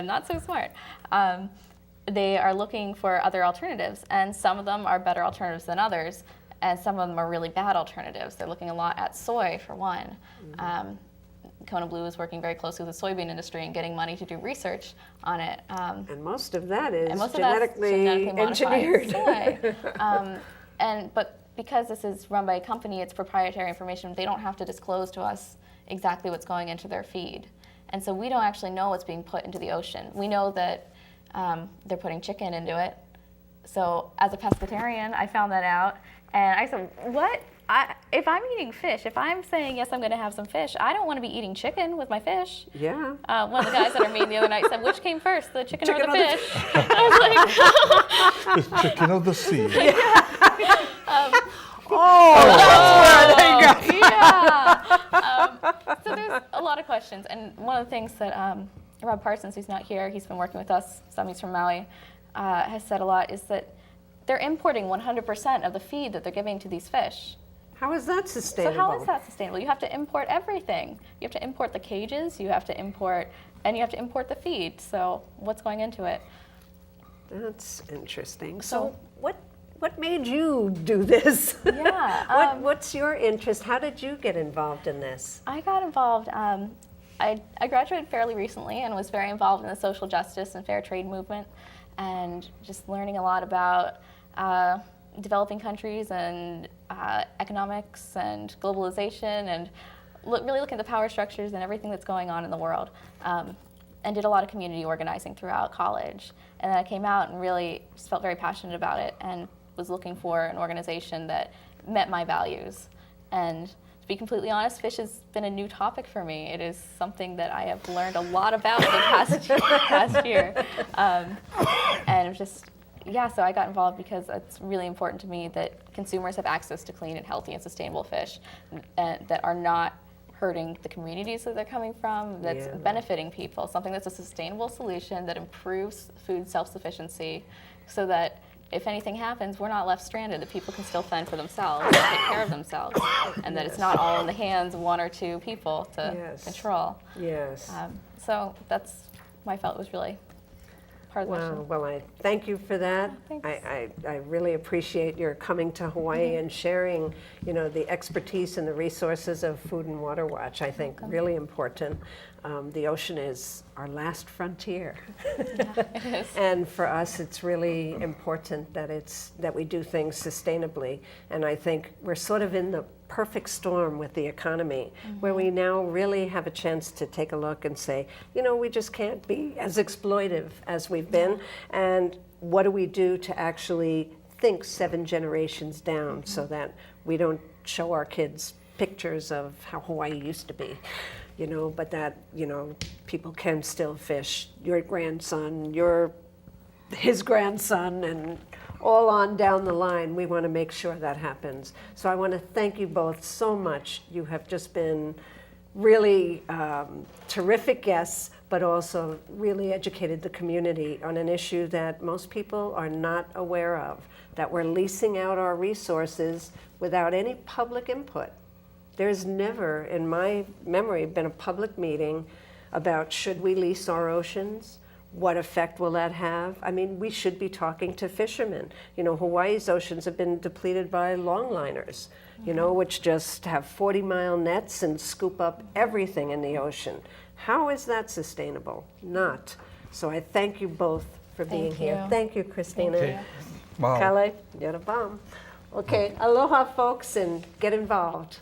not so smart. They are looking for other alternatives, and some of them are better alternatives than others, and some of them are really bad alternatives. They're looking a lot at soy, for one. Kona Blue is working very closely with the soybean industry and getting money to do research on it. And most of that is genetically engineered. Soy. But because this is run by a company, it's proprietary information. They don't have to disclose to us exactly what's going into their feed. And so we don't actually know what's being put into the ocean. We know that they're putting chicken into it. So as a pescatarian, I found that out. And I said, what? If I'm eating fish, if I'm saying, yes, I'm going to have some fish, I don't want to be eating chicken with my fish. Yeah. One of the guys at our meeting the other night said, which came first, the chicken or the fish? I was like, the chicken of the sea. There you go. Yeah. So there's a lot of questions. And one of the things that Rob Parsons, who's not here, he's been working with us, he's from Maui, has said a lot is that they're importing 100% of the feed that they're giving to these fish. How is that sustainable? So how is that sustainable? You have to import everything. You have to import the cages, you have to import the feed. So what's going into it? That's interesting. So what made you do this? Yeah. What's your interest? How did you get involved in this? I got involved, I graduated fairly recently and was very involved in the social justice and fair trade movement, and just learning a lot about developing countries and economics and globalization, and really looking at the power structures and everything that's going on in the world, and did a lot of community organizing throughout college. And then I came out and really just felt very passionate about it and was looking for an organization that met my values. And to be completely honest, fish has been a new topic for me. It is something that I have learned a lot about the past year. And just, so I got involved because it's really important to me that consumers have access to clean and healthy and sustainable fish that are not hurting the communities that they're coming from, that's benefiting people, something that's a sustainable solution that improves food self-sufficiency so that if anything happens, we're not left stranded, that people can still fend for themselves and take care of themselves, and that it's not all in the hands of one or two people to control. Yes. So that's what I felt was really part of the mission. Well, I thank you for that. Thanks. I really appreciate your coming to Hawaii and sharing, the expertise and the resources of Food and Water Watch. I think really important. The ocean is our last frontier. Yeah, it is. And for us, it's really important that we do things sustainably. And I think we're sort of in the perfect storm with the economy, where we now really have a chance to take a look and say, we just can't be as exploitive as we've been. And what do we do to actually think 7 generations down so that we don't show our kids pictures of how Hawaii used to be? But that, people can still fish. Your grandson, his grandson, and all on down the line. We want to make sure that happens. So I want to thank you both so much. You have just been really terrific guests, but also really educated the community on an issue that most people are not aware of, that we're leasing out our resources without any public input. There's never, in my memory, been a public meeting about should we lease our oceans? What effect will that have? I mean, we should be talking to fishermen. Hawaii's oceans have been depleted by longliners, which just have 40-mile nets and scoop up everything in the ocean. How is that sustainable? Not. So I thank you both for being here. Thank you, Christina. Okay. Wow. Kale, you're the bomb. Okay, aloha, folks, and get involved.